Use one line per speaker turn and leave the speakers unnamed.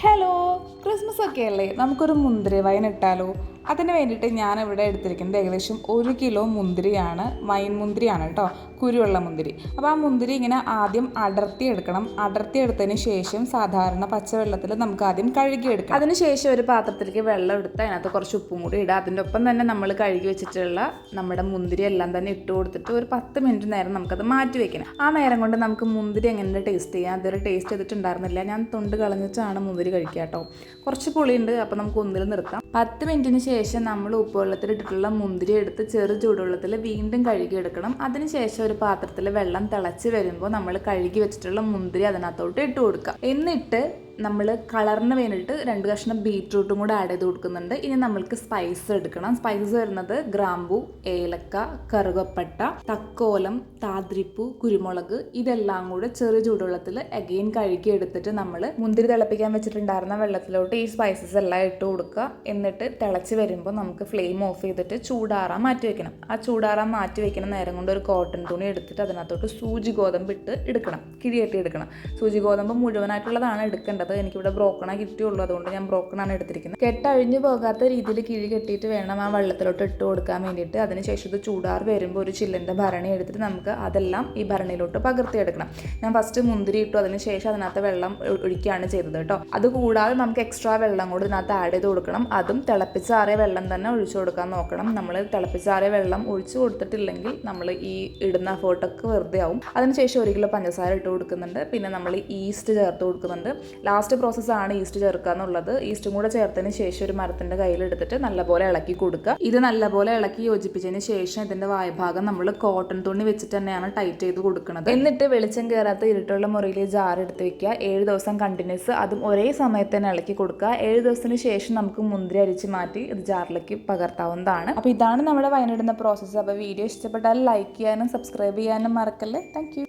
Hello, Christmas ഒക്കെ അല്ലേ, നമുക്കൊരു മുന്തിരി വൈൻ ഇട്ടാലോ? അതിന് വേണ്ടിയിട്ട് ഞാനിവിടെ എടുത്തിരിക്കുന്നത് ഏകദേശം 1 കിലോ മുന്തിരിയാണ്. വൈൻ മുന്തിരിയാണ് കേട്ടോ, കുരുവുള്ള മുന്തിരി. അപ്പോൾ ആ മുന്തിരി ഇങ്ങനെ ആദ്യം അടർത്തിയെടുക്കണം. അടർത്തിയെടുത്തതിന് ശേഷം സാധാരണ പച്ചവെള്ളത്തിൽ നമുക്ക് ആദ്യം കഴുകിയെടുക്കാം. അതിനുശേഷം ഒരു പാത്രത്തിലേക്ക് വെള്ളം എടുത്ത് അതിനകത്ത് കുറച്ച് ഉപ്പും കൂടി ഇടുക. അതിൻ്റെ ഒപ്പം തന്നെ നമ്മൾ കഴുകി വെച്ചിട്ടുള്ള നമ്മുടെ മുന്തിരി എല്ലാം തന്നെ ഇട്ട് കൊടുത്തിട്ട് ഒരു 10 മിനിറ്റ് നേരം നമുക്കത് മാറ്റി വെക്കണം. ആ നേരം കൊണ്ട് നമുക്ക് മുന്തിരി എങ്ങനെ ടേസ്റ്റ് ചെയ്യാം. അതൊരു ടേസ്റ്റ് ചെയ്തിട്ടുണ്ടായിരുന്നില്ല, ഞാൻ തൊണ്ട് കളഞ്ഞിട്ടാണ് മുന്തിരി കഴിക്കുക കേട്ടോ. കുറച്ച് പുളിയുണ്ട്, അപ്പോൾ നമുക്ക് ഒന്നിൽ നിർത്താം. 10 മിനിറ്റിന് ശേഷം നമ്മൾ ഉപ്പുവെള്ളത്തിൽ ഇട്ടിട്ടുള്ള മുന്തിരി എടുത്ത് ചെറു ചൂടുവെള്ളത്തിൽ വീണ്ടും കഴുകിയെടുക്കണം. അതിനുശേഷം ഒരു പാത്രത്തിൽ വെള്ളം തിളച്ച് വരുമ്പോൾ നമ്മൾ കഴുകി വെച്ചിട്ടുള്ള മുന്തിരി അതിനകത്തോട്ട് ഇട്ട് കൊടുക്കുക. എന്നിട്ട് നമ്മൾ കളറിന് വേണ്ടിയിട്ട് 2 കഷ്ണം ബീറ്റ്റൂട്ടും കൂടെ ആഡ് ചെയ്ത് കൊടുക്കുന്നുണ്ട്. ഇനി നമ്മൾക്ക് സ്പൈസ് എടുക്കണം. സ്പൈസസ് വരുന്നത് ഗ്രാമ്പൂ, ഏലക്ക, കറുകപ്പട്ട, തക്കോലം, താദ്രിപ്പൂ, കുരുമുളക്, ഇതെല്ലാം കൂടെ ചെറു ചൂടുവെള്ളത്തിൽ അഗെയിൻ കഴുകി എടുത്തിട്ട് നമ്മൾ മുന്തിരി തിളപ്പിക്കാൻ വെച്ചിട്ടുണ്ടായിരുന്ന വെള്ളത്തിലോട്ട് ഈ സ്പൈസസ് എല്ലാം ഇട്ട് കൊടുക്കുക. എന്നിട്ട് തിളച്ച് വരുമ്പോൾ നമുക്ക് ഫ്ലെയിം ഓഫ് ചെയ്തിട്ട് ചൂടാറാൻ മാറ്റി വെക്കണം. ആ ചൂടാറാൻ മാറ്റി വെക്കുന്ന നേരം കൊണ്ട് ഒരു കോട്ടൺ തുണി എടുത്തിട്ട് അതിനകത്തോട്ട് സൂചി ഗോതമ്പ് ഇട്ട് എടുക്കണം, കിഴിയെട്ടി എടുക്കണം. സൂചി ഗോതമ്പ് മുഴുവനായിട്ടുള്ളതാണ് എടുക്കേണ്ടത്. എനിക്കിവിടെ ബ്രോക്കണായി കിട്ടിയുള്ളൂ, അതുകൊണ്ട് ഞാൻ ബ്രോക്കണാണ് എടുത്തിരിക്കുന്നത്. കെട്ടഴിഞ്ഞു പോകാത്ത രീതിയിൽ കിഴി കെട്ടിയിട്ട് വേണം ആ വെള്ളത്തിലോട്ട് ഇട്ട് കൊടുക്കാൻ വേണ്ടിയിട്ട്. അതിനുശേഷം ഇത് ചൂടാറി വരുമ്പോൾ ഒരു ചില്ലിൻ്റെ ഭരണി എടുത്തിട്ട് നമുക്ക് അതെല്ലാം ഈ ഭരണിയിലോട്ട് പകർത്തിയെടുക്കണം. ഞാൻ ഫസ്റ്റ് മുന്തിരി ഇട്ടു, അതിനുശേഷം അതിനകത്ത് വെള്ളം ഒഴിക്കുകയാണ് ചെയ്തത് കേട്ടോ. അതുകൂടാതെ നമുക്ക് എക്സ്ട്രാ വെള്ളം കൂടി ഇതിനകത്ത് ആഡ് ചെയ്ത് കൊടുക്കണം. അതും തിളപ്പിച്ചാറിയ വെള്ളം തന്നെ ഒഴിച്ചു കൊടുക്കാൻ നോക്കണം. നമ്മൾ തിളപ്പിച്ചാറിയ വെള്ളം ഒഴിച്ചു കൊടുത്തിട്ടില്ലെങ്കിൽ നമ്മൾ ഈ ഇടുന്ന എഫേർട്ടൊക്കെ വെറുതെ ആവും. അതിനുശേഷം 1 കിലോ പഞ്ചസാര ഇട്ട് കൊടുക്കുന്നുണ്ട്. പിന്നെ നമ്മൾ ഈസ്റ്റ് ചേർത്ത് കൊടുക്കുന്നുണ്ട്. ലാസ്റ്റ് പ്രോസസ്സാണ് ഈസ്റ്റ് ചേർക്കുക എന്നുള്ളത്. ഈസ്റ്റും കൂടെ ചേർത്തതിന് ശേഷം ഒരു മരത്തിൻ്റെ കയ്യിലെടുത്തിട്ട് നല്ലപോലെ ഇളക്കി കൊടുക്കുക. ഇത് നല്ലപോലെ ഇളക്കി യോജിപ്പിച്ചതിന് ശേഷം ഇതിൻ്റെ വായ്ഭാഗം നമ്മൾ കോട്ടൺ തുണി വെച്ചിട്ട് തന്നെയാണ് ടൈറ്റ് ചെയ്ത് കൊടുക്കുന്നത്. എന്നിട്ട് വെളിച്ചം കയറാത്ത ഇരുട്ടുള്ള മുറിയിൽ ജാർ എടുത്ത് വെക്കുക. 7 ദിവസം കണ്ടിന്യൂസ് അതും ഒരേ സമയത്ത് തന്നെ ഇളക്കി കൊടുക്കുക. 7 ദിവസത്തിന് ശേഷം നമുക്ക് മുന്തിരി അരിച്ച് മാറ്റി ഇത് ജാറിലേക്ക് പകർത്താവുന്നതാണ്. അപ്പോൾ ഇതാണ് നമ്മുടെ വൈനിടുന്ന പ്രോസസ്സ്. അപ്പോൾ വീഡിയോ ഇഷ്ടപ്പെട്ടാൽ ലൈക്ക് ചെയ്യാനും സബ്സ്ക്രൈബ് ചെയ്യാനും മറക്കല്ലേ. Thank you.